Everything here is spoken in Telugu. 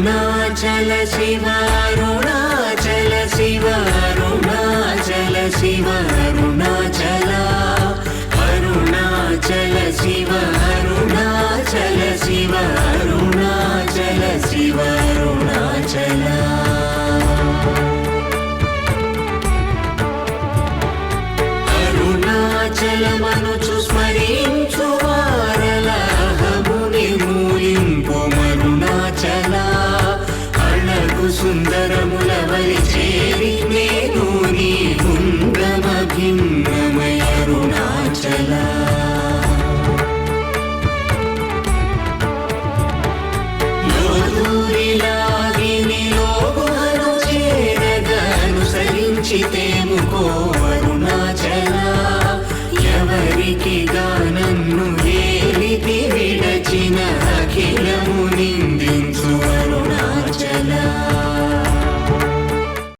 అరుణాచల శివ అరుణాచల శివ అరుణాచల శివ అరుణాచల అరుణాచల శివ అరుణాచల శివ అరుణాచల శివ అరుణాచల అరుణాచలమనుచు స్మరించు వారలహముని మూలింపు మరుణాచల అళగు సుందరముల వలి చేరి నేను నీ గుండమ భిన్నమై అరుణాచల లోదూరిలాగి నిలోగుహను చేరగ అనుసరించితేముకో